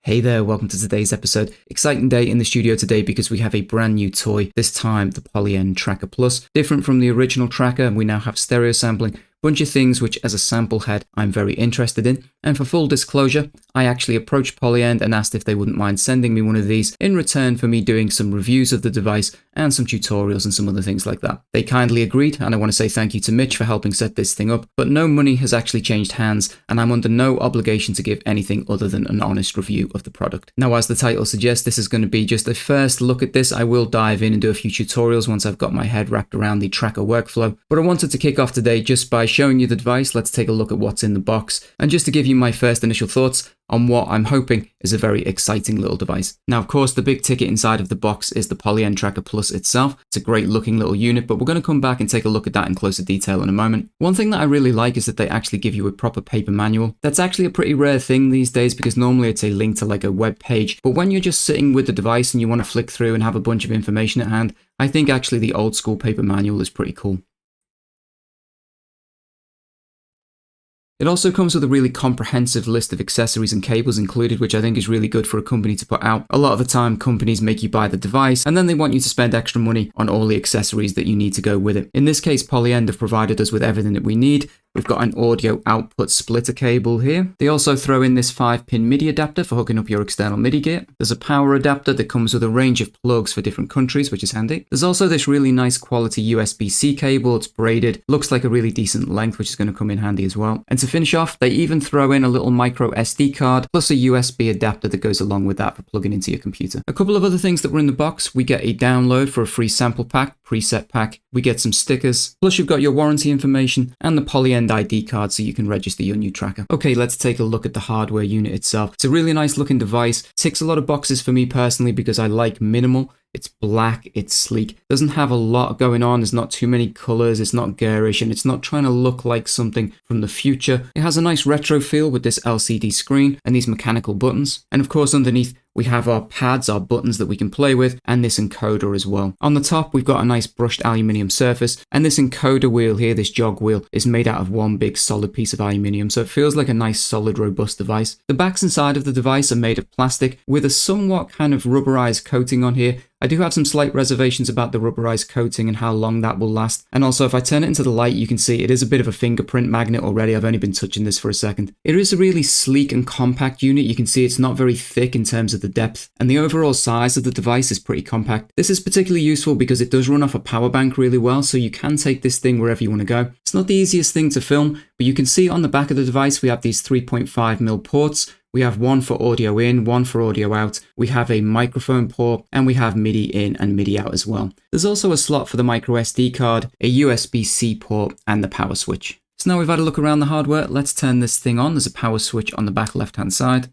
Hey there, welcome to today's episode. Exciting day in the studio today because we have a brand new toy, this time the Polyend Tracker Plus. Different from the original tracker, we now have stereo sampling, bunch of things which as a sample head I'm very interested in. And for full disclosure, I actually approached Polyend and asked if they wouldn't mind sending me one of these in return for me doing some reviews of the device and some tutorials and some other things like that. They kindly agreed, and I want to say thank you to Mitch for helping set this thing up, but no money has actually changed hands and I'm under no obligation to give anything other than an honest review of the product. Now, as the title suggests, this is going to be just a first look at this. I will dive in and do a few tutorials once I've got my head wrapped around the tracker workflow, but I wanted to kick off today just by showing you the device. Let's take a look at what's in the box and just to give you my first initial thoughts on what I'm hoping is a very exciting little device. Now, of course, the big ticket inside of the box is the Polyend Tracker Plus itself. It's a great looking little unit, but we're going to come back and take a look at that in closer detail in a moment. One thing that I really like is that they actually give you a proper paper manual. That's actually a pretty rare thing these days because normally it's a link to like a web page, but when you're just sitting with the device and you want to flick through and have a bunch of information at hand, I think actually the old school paper manual is pretty cool. It also comes with a really comprehensive list of accessories and cables included, which I think is really good for a company to put out. A lot of the time, companies make you buy the device and then they want you to spend extra money on all the accessories that you need to go with it. In this case, Polyend have provided us with everything that we need. We've got an audio output splitter cable here. They also throw in this 5-pin MIDI adapter for hooking up your external MIDI gear. There's a power adapter that comes with a range of plugs for different countries, which is handy. There's also this really nice quality USB-C cable. It's braided, looks like a really decent length, which is going to come in handy as well. And to finish off, they even throw in a little micro SD card plus a USB adapter that goes along with that for plugging into your computer. A couple of other things that were in the box. We get a download for a free sample pack, preset pack. We get some stickers, plus you've got your warranty information and the Polyend ID card so you can register your new tracker. Okay, let's take a look at the hardware unit itself. It's a really nice looking device. Ticks a lot of boxes for me personally because I like minimal. It's black, it's sleek, doesn't have a lot going on, there's not too many colors, it's not garish, and it's not trying to look like something from the future. It has a nice retro feel with this LCD screen and these mechanical buttons. And of course underneath we have our pads, our buttons that we can play with, and this encoder as well. On the top, we've got a nice brushed aluminium surface, and this encoder wheel here, this jog wheel, is made out of one big solid piece of aluminium, so it feels like a nice solid robust device. The backs inside of the device are made of plastic with a somewhat kind of rubberized coating on here. I do have some slight reservations about the rubberized coating and how long that will last. And also if I turn it into the light, you can see it is a bit of a fingerprint magnet already. I've only been touching this for a second. It is a really sleek and compact unit. You can see it's not very thick in terms of the depth, and the overall size of the device is pretty compact. This is particularly useful because it does run off a power bank really well, so you can take this thing wherever you want to go. It's not the easiest thing to film, but you can see on the back of the device we have these 3.5mm ports. We have one for audio in, one for audio out. We have a microphone port, and we have MIDI in and MIDI out as well. There's also a slot for the micro SD card, a USB-C port, and the power switch. So now we've had a look around the hardware, let's turn this thing on. There's a power switch on the back left-hand side.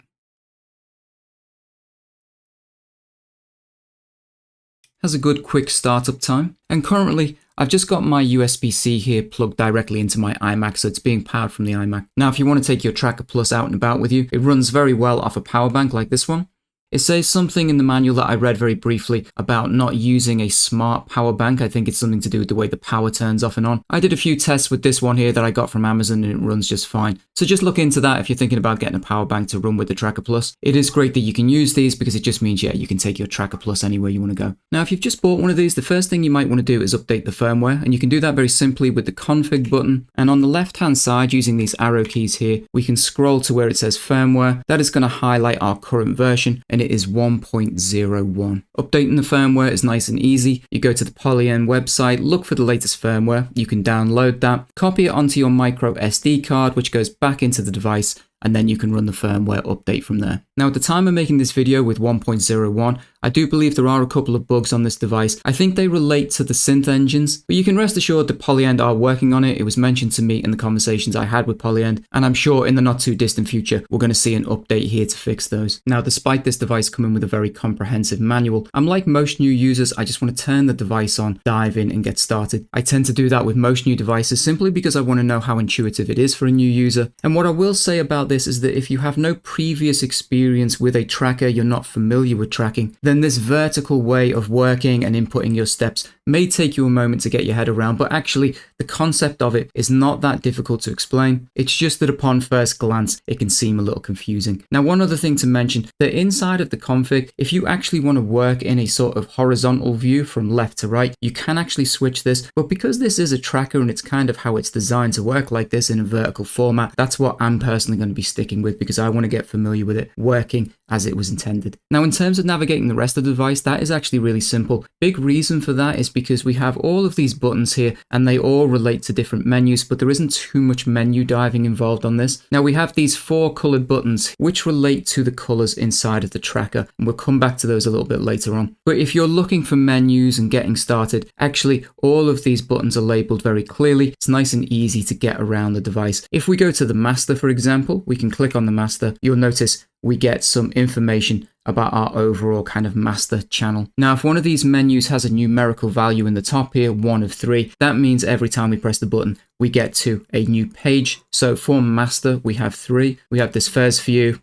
Has a good quick startup time. And currently, I've just got my USB-C here plugged directly into my iMac, so it's being powered from the iMac. Now, if you want to take your Tracker Plus out and about with you, it runs very well off a power bank like this one. It says something in the manual that I read very briefly about not using a smart power bank. I think it's something to do with the way the power turns off and on. I did a few tests with this one here that I got from Amazon and it runs just fine. So just look into that if you're thinking about getting a power bank to run with the Tracker Plus. It is great that you can use these because it just means, yeah, you can take your Tracker Plus anywhere you want to go. Now, if you've just bought one of these, the first thing you might want to do is update the firmware, and you can do that very simply with the config button. And on the left-hand side, using these arrow keys here, we can scroll to where it says firmware. That is going to highlight our current version, and it is 1.01. Updating the firmware is nice and easy. You go to the Polyend website, look for the latest firmware. You can download that, copy it onto your micro SD card, which goes back into the device, and then you can run the firmware update from there. Now, at the time of making this video with 1.01, I do believe there are a couple of bugs on this device. I think they relate to the synth engines, but you can rest assured that Polyend are working on it. It was mentioned to me in the conversations I had with Polyend, and I'm sure in the not too distant future, we're going to see an update here to fix those. Now, despite this device coming with a very comprehensive manual, I'm like most new users, I just want to turn the device on, dive in and get started. I tend to do that with most new devices simply because I want to know how intuitive it is for a new user. And what I will say about this is that if you have no previous experience experience with a tracker, you're not familiar with tracking, then this vertical way of working and inputting your steps may take you a moment to get your head around, but actually the concept of it is not that difficult to explain. It's just that upon first glance, it can seem a little confusing. Now, one other thing to mention, that inside of the config, if you actually want to work in a sort of horizontal view from left to right, you can actually switch this, but because this is a tracker and it's kind of how it's designed to work like this in a vertical format, that's what I'm personally going to be sticking with because I want to get familiar with it working as it was intended. Now, in terms of navigating the rest of the device, that is actually really simple. Big reason for that is because we have all of these buttons here and they all relate to different menus, but there isn't too much menu diving involved on this. Now, we have these 4 colored buttons which relate to the colors inside of the tracker, and we'll come back to those a little bit later on. But if you're looking for menus and getting started, actually all of these buttons are labeled very clearly. It's nice and easy to get around the device. If we go to the master, for example, we can click on the master. You'll notice we get some information about our overall kind of master channel. Now, if one of these menus has a numerical value in the top here, 1 of 3, that means every time we press the button, we get to a new page. So for master, we have 3. We have this first view,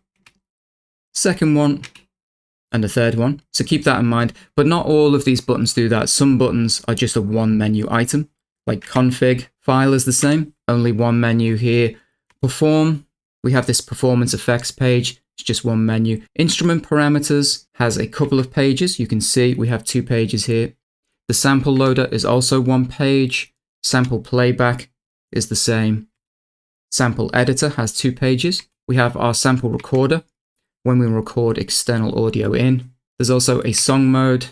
second one, and a third one. So keep that in mind, but not all of these buttons do that. Some buttons are just a 1 menu item, like config. File is the same, only 1 menu here. Perform, we have this performance effects page. It's just 1 menu. Instrument parameters has a couple of pages. You can see we have 2 pages here. The sample loader is also 1 page. Sample playback is the same. Sample editor has 2 pages. We have our sample recorder when we record external audio in. There's also a song mode,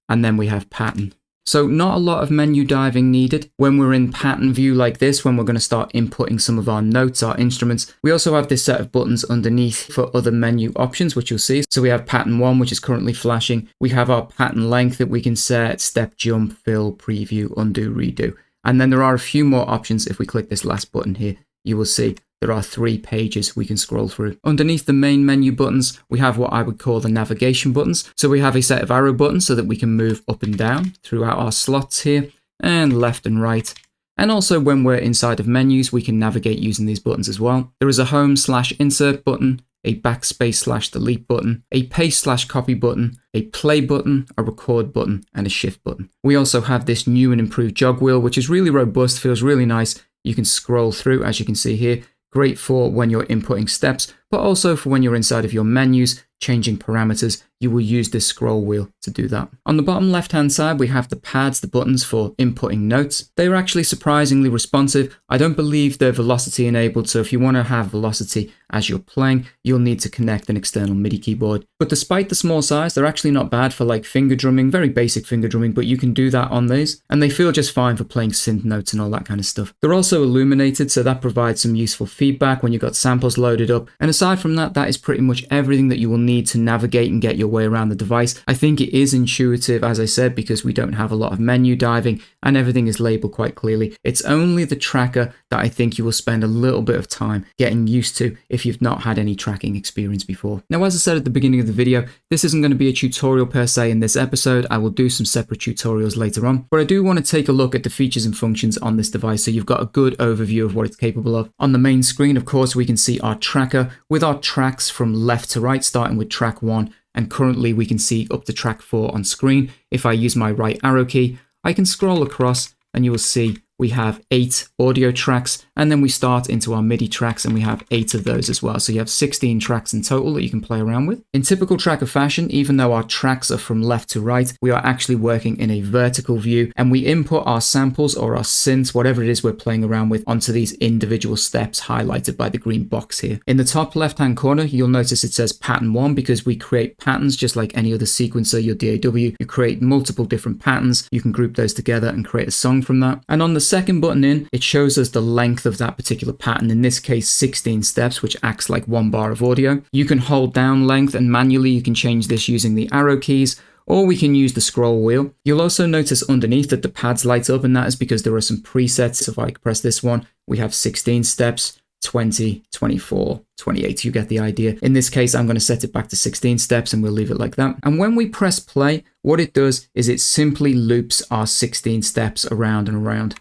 and then we have pattern. So not a lot of menu diving needed. When we're in pattern view like this, when we're going to start inputting some of our notes, our instruments, we also have this set of buttons underneath for other menu options, which you'll see. So we have pattern 1, which is currently flashing. We have our pattern length that we can set, step, jump, fill, preview, undo, redo. And then there are a few more options. If we click this last button here, you will see there are 3 pages we can scroll through. Underneath the main menu buttons, we have what I would call the navigation buttons. So we have a set of arrow buttons so that we can move up and down throughout our slots here, and left and right. And also when we're inside of menus, we can navigate using these buttons as well. There is a home/insert button, a backspace/delete button, a paste/copy button, a play button, a record button, and a shift button. We also have this new and improved jog wheel, which is really robust, feels really nice. You can scroll through, as you can see here. Great for when you're inputting steps, but also for when you're inside of your menus, changing parameters, you will use this scroll wheel to do that. On the bottom left-hand side, we have the pads, the buttons for inputting notes. They are actually surprisingly responsive. I don't believe they're velocity enabled, so if you want to have velocity as you're playing, you'll need to connect an external MIDI keyboard. But despite the small size, they're actually not bad for like finger drumming, very basic finger drumming, but you can do that on these, and they feel just fine for playing synth notes and all that kind of stuff. They're also illuminated, so that provides some useful feedback when you've got samples loaded up. And aside from that, that is pretty much everything that you will need to navigate and get your way around the device. I think it is intuitive, as I said, because we don't have a lot of menu diving and everything is labeled quite clearly. It's only the tracker that I think you will spend a little bit of time getting used to if you've not had any tracking experience before. Now, as I said at the beginning of the video, this isn't going to be a tutorial per se in this episode. I will do some separate tutorials later on, but I do want to take a look at the features and functions on this device so you've got a good overview of what it's capable of. On the main screen, of course, we can see our tracker with our tracks from left to right, starting with track 1, and currently we can see up to track 4 on screen. If I use my right arrow key, I can scroll across and you will see we have 8 audio tracks, and then we start into our MIDI tracks and we have 8 of those as well. So you have 16 tracks in total that you can play around with. In typical tracker fashion, even though our tracks are from left to right, we are actually working in a vertical view, and we input our samples or our synths, whatever it is we're playing around with, onto these individual steps highlighted by the green box here. In the top left-hand corner, you'll notice it says pattern 1 because we create patterns just like any other sequencer, your DAW. You create multiple different patterns. You can group those together and create a song from that. And on the second button in, it shows us the length of that particular pattern, in this case 16 steps, which acts like 1 bar of audio. You can hold down length, and manually you can change this using the arrow keys, or we can use the scroll wheel. You'll also notice underneath that the pads light up, and that is because there are some presets. If I press this one, we have 16 steps, 20, 24, 28, you get the idea. In this case, I'm going to set it back to 16 steps and we'll leave it like that. And when we press play, what it does is it simply loops our 16 steps around and around.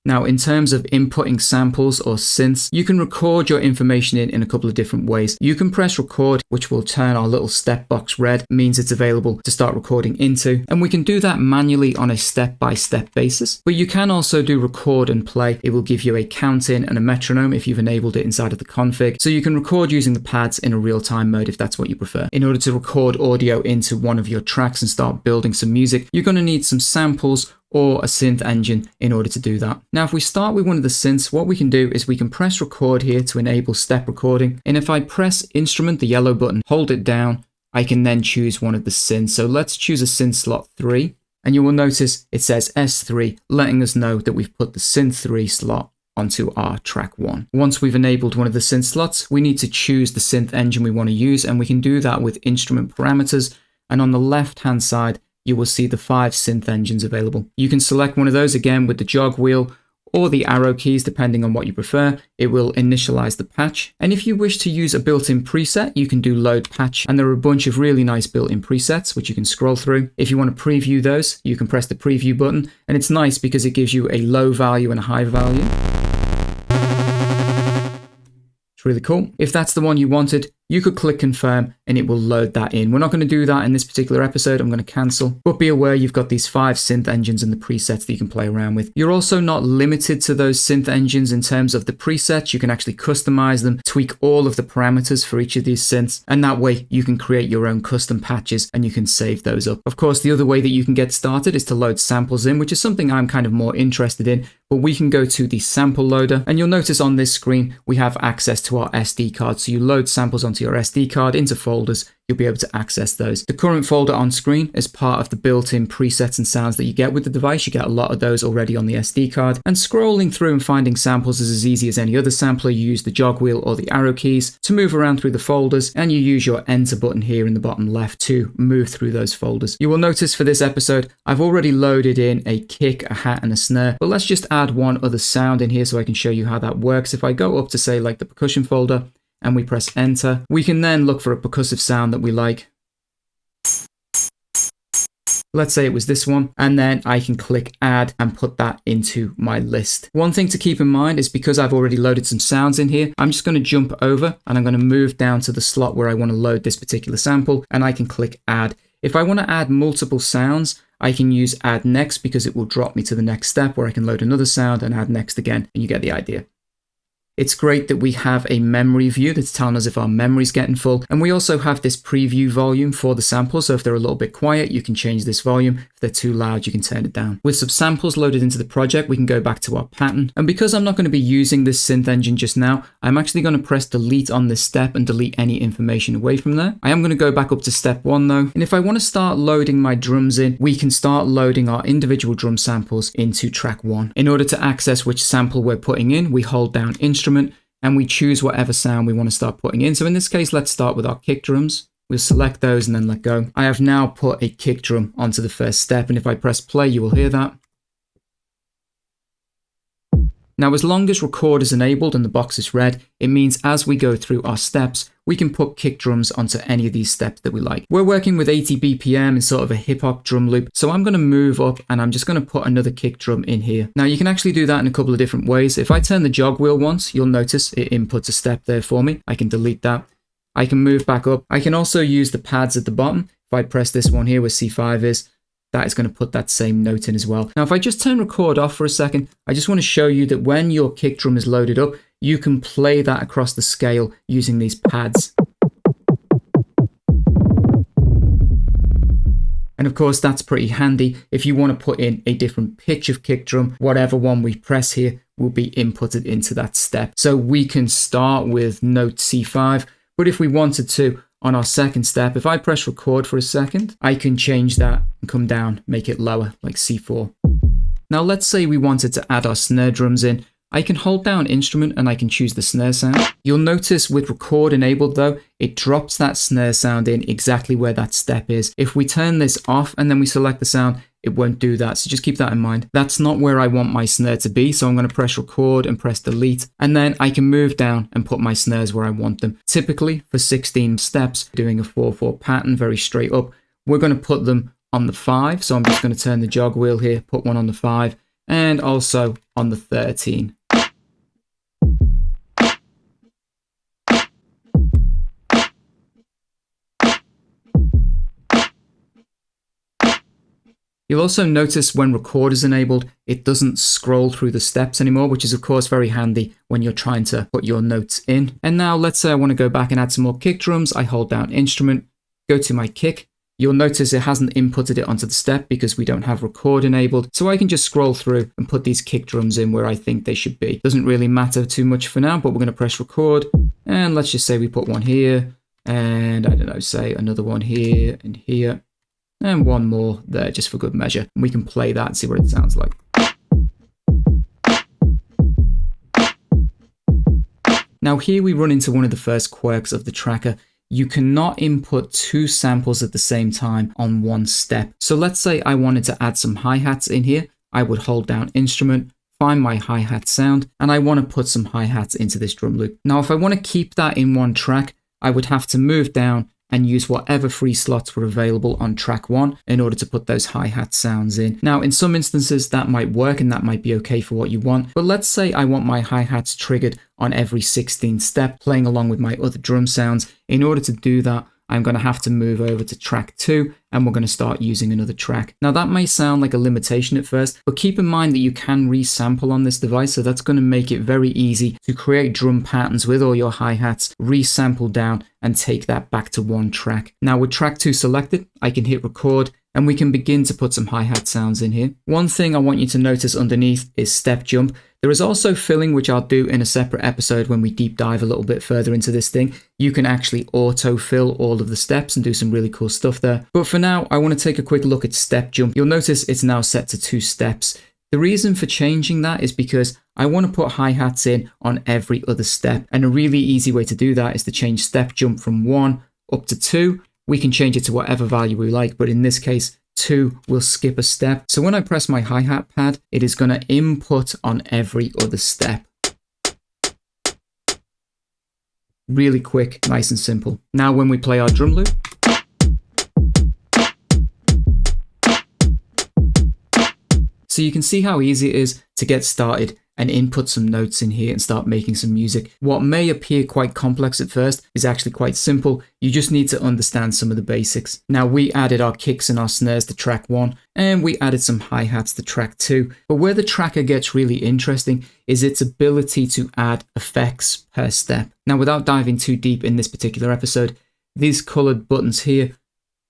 Now, in terms of inputting samples or synths, you can record your information in a couple of different ways. You can press record, which will turn our little step box red, means it's available to start recording into, and we can do that manually on a step-by-step basis. But you can also do record and play. It will give you a count-in and a metronome if you've enabled it inside of the config, so you can record using the pads in a real-time mode if that's what you prefer. In order to record audio into one of your tracks and start building some music, you're going to need some samples or a synth engine in order to do that. Now, if we start with one of the synths, what we can do is we can press record here to enable step recording. And if I press instrument, the yellow button, hold it down, I can then choose one of the synths. So let's choose a synth slot 3. And you will notice it says S3, letting us know that we've put the synth 3 slot onto our track 1. Once we've enabled one of the synth slots, we need to choose the synth engine we want to use. And we can do that with instrument parameters. And on the left-hand side, you will see the 5 synth engines available. You can select one of those again with the jog wheel or the arrow keys, depending on what you prefer. It will initialize the patch. And if you wish to use a built-in preset, you can do load patch. And there are a bunch of really nice built-in presets, which you can scroll through. If you want to preview those, you can press the preview button. And it's nice because it gives you a low value and a high value. It's really cool. If that's the one you wanted, you could click confirm and it will load that in. We're not going to do that in this particular episode. I'm going to cancel, but be aware you've got these 5 synth engines and the presets that you can play around with. You're also not limited to those synth engines in terms of the presets. You can actually customize them, tweak all of the parameters for each of these synths, and that way you can create your own custom patches and you can save those up. Of course, the other way that you can get started is to load samples in, which is something I'm kind of more interested in, but we can go to the sample loader and you'll notice on this screen we have access to our SD card. So you load samples onto your SD card into folders, you'll be able to access those. The current folder on screen is part of the built-in presets and sounds that you get with the device. You get a lot of those already on the SD card. And scrolling through and finding samples is as easy as any other sampler. You use the jog wheel or the arrow keys to move around through the folders, and you use your enter button here in the bottom left to move through those folders. You will notice for this episode, I've already loaded in a kick, a hat, and a snare, but let's just add one other sound in here so I can show you how that works. If I go up to say like the percussion folder, and we press enter, we can then look for a percussive sound that we like. Let's say it was this one, and then I can click add and put that into my list. One thing to keep in mind is because I've already loaded some sounds in here, I'm just going to jump over and I'm going to move down to the slot where I want to load this particular sample, and I can click add. If I want to add multiple sounds, I can use add next because it will drop me to the next step where I can load another sound and add next again, and you get the idea. It's great that we have a memory view that's telling us if our memory's getting full. And we also have this preview volume for the samples. So if they're a little bit quiet, you can change this volume. If they're too loud, you can turn it down. With some samples loaded into the project, we can go back to our pattern. And because I'm not going to be using this synth engine just now, I'm actually going to press delete on this step and delete any information away from there. I am going to go back up to step 1 though. And if I want to start loading my drums in, we can start loading our individual drum samples into track 1. In order to access which sample we're putting in, we hold down instrument and we choose whatever sound we want to start putting in. So in this case, let's start with our kick drums. We'll select those and then let go. I have now put a kick drum onto the first step, and if I press play, you will hear that. Now, as long as record is enabled and the box is red, it means as we go through our steps, we can put kick drums onto any of these steps that we like. We're working with 80 BPM in sort of a hip hop drum loop, so I'm going to move up and I'm just going to put another kick drum in here. Now, you can actually do that in a couple of different ways. If I turn the jog wheel once, you'll notice it inputs a step there for me. I can delete that. I can move back up. I can also use the pads at the bottom. If I press this one here where C5 is, that is going to put that same note in as well. Now, if I just turn record off for a second, I just want to show you that when your kick drum is loaded up, you can play that across the scale using these pads. And of course, that's pretty handy. If you want to put in a different pitch of kick drum, whatever one we press here will be inputted into that step. So we can start with note C5, but if we wanted to, on our second step, if I press record for a second, I can change that and come down, make it lower, like C4. Now let's say we wanted to add our snare drums in. I can hold down instrument and I can choose the snare sound. You'll notice with record enabled though, it drops that snare sound in exactly where that step is. If we turn this off and then we select the sound, it won't do that. So just keep that in mind. That's not where I want my snare to be. So I'm going to press record and press delete. And then I can move down and put my snares where I want them. Typically for 16 steps, doing a 4/4 pattern, very straight up, we're going to put them on the 5. So I'm just going to turn the jog wheel here, put one on the 5, and also on the 13. You'll also notice when record is enabled, it doesn't scroll through the steps anymore, which is of course very handy when you're trying to put your notes in. And now let's say I want to go back and add some more kick drums. I hold down instrument, go to my kick. You'll notice it hasn't inputted it onto the step because we don't have record enabled. So I can just scroll through and put these kick drums in where I think they should be. Doesn't really matter too much for now, but we're going to press record. And let's just say we put one here and I don't know, say another one here and here. And one more there just for good measure. And we can play that and see what it sounds like. Now here we run into one of the first quirks of the tracker. You cannot input two samples at the same time on one step. So let's say I wanted to add some hi-hats in here. I would hold down instrument, find my hi-hat sound, and I want to put some hi-hats into this drum loop. Now if I want to keep that in one track, I would have to move down and use whatever free slots were available on track 1 in order to put those hi-hat sounds in. Now, in some instances, that might work and that might be okay for what you want, but let's say I want my hi-hats triggered on every 16th step, playing along with my other drum sounds. In order to do that, I'm going to have to move over to track 2 and we're going to start using another track. Now that may sound like a limitation at first, but keep in mind that you can resample on this device, so that's going to make it very easy to create drum patterns with all your hi-hats, resample down and take that back to one track. Now with track 2 selected, I can hit record and we can begin to put some hi-hat sounds in here. One thing I want you to notice underneath is step jump. There is also filling, which I'll do in a separate episode when we deep dive a little bit further into this thing. You can actually auto-fill all of the steps and do some really cool stuff there. But for now, I want to take a quick look at step jump. You'll notice it's now set to 2 steps. The reason for changing that is because I want to put hi-hats in on every other step. And a really easy way to do that is to change step jump from 1 up to 2. We can change it to whatever value we like, but in this case, 2 will skip a step. So when I press my hi-hat pad, it is going to input on every other step. Really quick, nice and simple. Now when we play our drum loop, so you can see how easy it is to get started and input some notes in here and start making some music. What may appear quite complex at first is actually quite simple. You just need to understand some of the basics. Now we added our kicks and our snares to track 1 and we added some hi-hats to track 2. But where the tracker gets really interesting is its ability to add effects per step. Now without diving too deep in this particular episode, these colored buttons here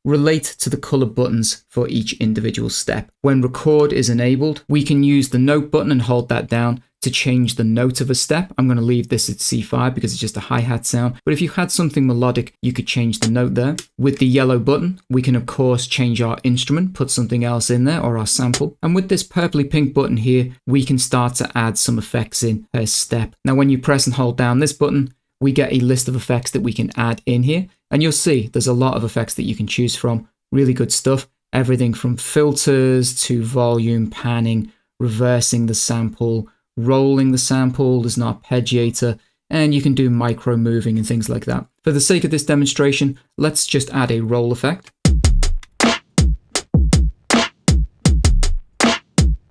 relate to the color buttons for each individual step. When record is enabled, we can use the note button and hold that down to change the note of a step. I'm going to leave this at C5 because it's just a hi-hat sound. But if you had something melodic, you could change the note there. With the yellow button, we can of course change our instrument, put something else in there or our sample. And with this purpley pink button here, we can start to add some effects in per step. Now when you press and hold down this button, we get a list of effects that we can add in here. And you'll see there's a lot of effects that you can choose from. Really good stuff. Everything from filters to volume, panning, reversing the sample, rolling the sample. There's an arpeggiator, and you can do micro moving and things like that. For the sake of this demonstration, let's just add a roll effect.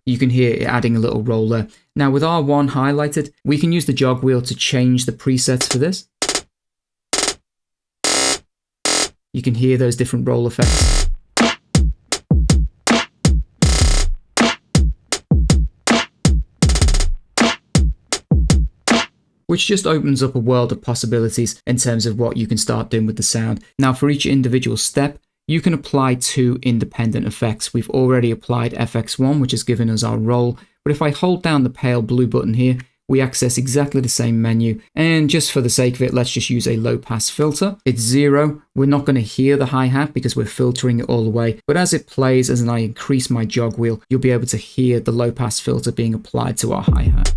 You can hear it adding a little roll there. Now with R1 highlighted, we can use the jog wheel to change the presets for this. You can hear those different roll effects. Which just opens up a world of possibilities in terms of what you can start doing with the sound. Now for each individual step, you can apply 2 independent effects. We've already applied FX1, which has given us our roll. But if I hold down the pale blue button here, we access exactly the same menu. And just for the sake of it, let's just use a low pass filter. It's 0. We're not going to hear the hi-hat because we're filtering it all the way. But as it plays, as I increase my jog wheel, you'll be able to hear the low pass filter being applied to our hi-hat.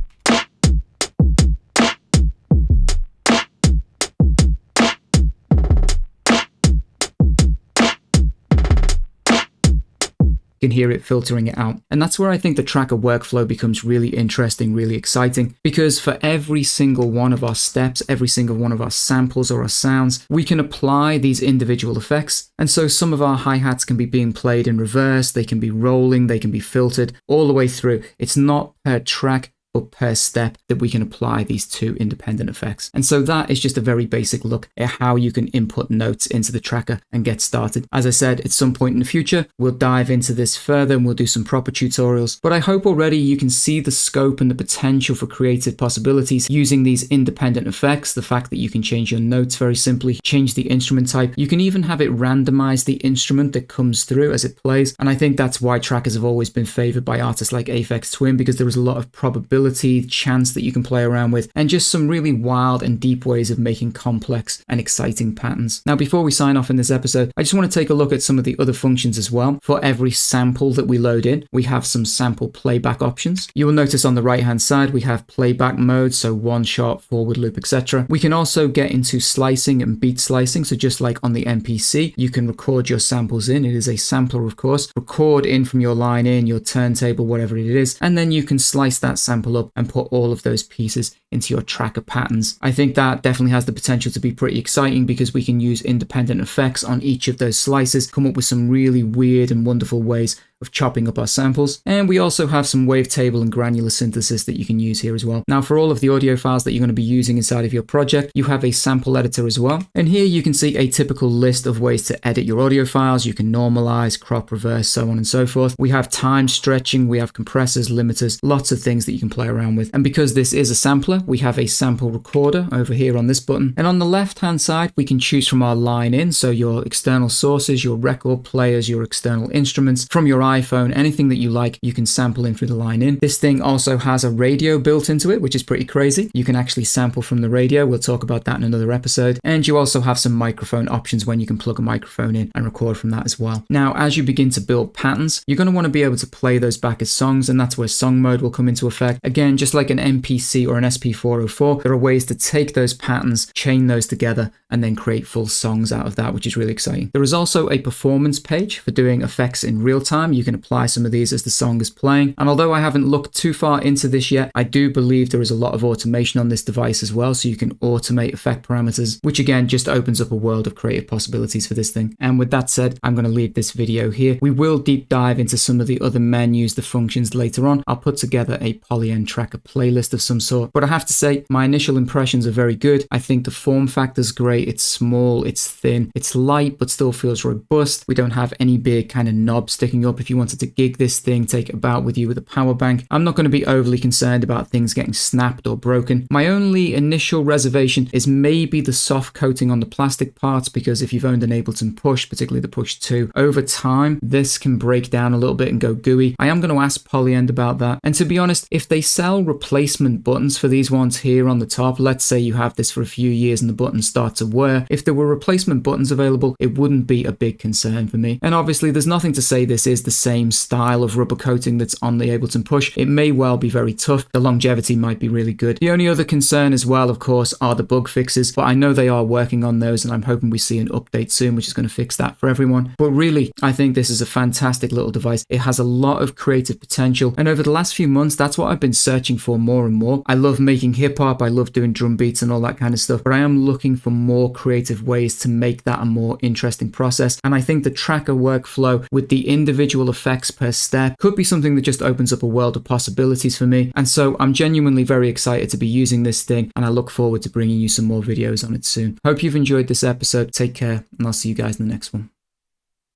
you can hear it filtering it out. And that's where I think the tracker workflow becomes really interesting, really exciting, because for every single one of our steps, every single one of our samples or our sounds, we can apply these individual effects. And so some of our hi-hats can be being played in reverse, they can be rolling, they can be filtered all the way through. It's not per track, but per step that we can apply these two independent effects. And so that is just a very basic look at how you can input notes into the tracker and get started. As I said, at some point in the future, we'll dive into this further and we'll do some proper tutorials. But I hope already you can see the scope and the potential for creative possibilities using these independent effects. The fact that you can change your notes very simply, change the instrument type. You can even have it randomize the instrument that comes through as it plays. And I think that's why trackers have always been favored by artists like Aphex Twin, because there is a lot of probability, chance that you can play around with, and just some really wild and deep ways of making complex and exciting patterns. Now, before we sign off in this episode, I just want to take a look at some of the other functions as well. For every sample that we load in, we have some sample playback options. You will notice on the right hand side, we have playback mode, so one shot, forward loop, etc. We can also get into slicing and beat slicing. So just like on the MPC, you can record your samples in. It is a sampler, of course. Record in from your line in, your turntable, whatever it is, and then you can slice that sample up and put all of those pieces into your tracker patterns. I think that definitely has the potential to be pretty exciting, because we can use independent effects on each of those slices, come up with some really weird and wonderful ways of chopping up our samples. And we also have some wavetable and granular synthesis that you can use here as well. Now, for all of the audio files that you're going to be using inside of your project, you have a sample editor as well. And here you can see a typical list of ways to edit your audio files. You can normalize, crop, reverse, so on and so forth. We have time stretching, we have compressors, limiters, lots of things that you can play around with. And because this is a sampler, we have a sample recorder over here on this button. And on the left hand side, we can choose from our line in, so your external sources, your record players, your external instruments, from your iPhone, anything that you like, you can sample in through the line in. This thing also has a radio built into it, which is pretty crazy. You can actually sample from the radio. We'll talk about that in another episode. And you also have some microphone options when you can plug a microphone in and record from that as well. Now, as you begin to build patterns, you're going to want to be able to play those back as songs, and that's where song mode will come into effect. Again, just like an MPC or an SP404, there are ways to take those patterns, chain those together, and then create full songs out of that, which is really exciting. There is also a performance page for doing effects in real time. You can apply some of these as the song is playing. And although I haven't looked too far into this yet, I do believe there is a lot of automation on this device as well. So you can automate effect parameters, which again, just opens up a world of creative possibilities for this thing. And with that said, I'm going to leave this video here. We will deep dive into some of the other menus, the functions later on. I'll put together a Polyend Tracker playlist of some sort. But I have to say, my initial impressions are very good. I think the form factor's great. It's small, it's thin, it's light, but still feels robust. We don't have any big kind of knob sticking up. If you wanted to gig this thing, take it about with you with a power bank, I'm not going to be overly concerned about things getting snapped or broken. My only initial reservation is maybe the soft coating on the plastic parts, because if you've owned an Ableton Push, particularly the Push 2, over time, this can break down a little bit and go gooey. I am going to ask Polyend about that. And to be honest, if they sell replacement buttons for these ones here on the top, let's say you have this for a few years and the buttons start to wear, if there were replacement buttons available, it wouldn't be a big concern for me. And obviously, there's nothing to say this is the same style of rubber coating that's on the Ableton Push. It may well be very tough. The longevity might be really good. The only other concern as well, of course, are the bug fixes, but I know they are working on those, and I'm hoping we see an update soon, which is going to fix that for everyone. But really, I think this is a fantastic little device. It has a lot of creative potential, and over the last few months, that's what I've been searching for more and more. I love making hip hop, I love doing drum beats and all that kind of stuff, but I am looking for more creative ways to make that a more interesting process. And I think the tracker workflow with the individual effects per step could be something that just opens up a world of possibilities for me. And so I'm genuinely very excited to be using this thing, and I look forward to bringing you some more videos on it soon. Hope you've enjoyed this episode. Take care, and I'll see you guys in the next one.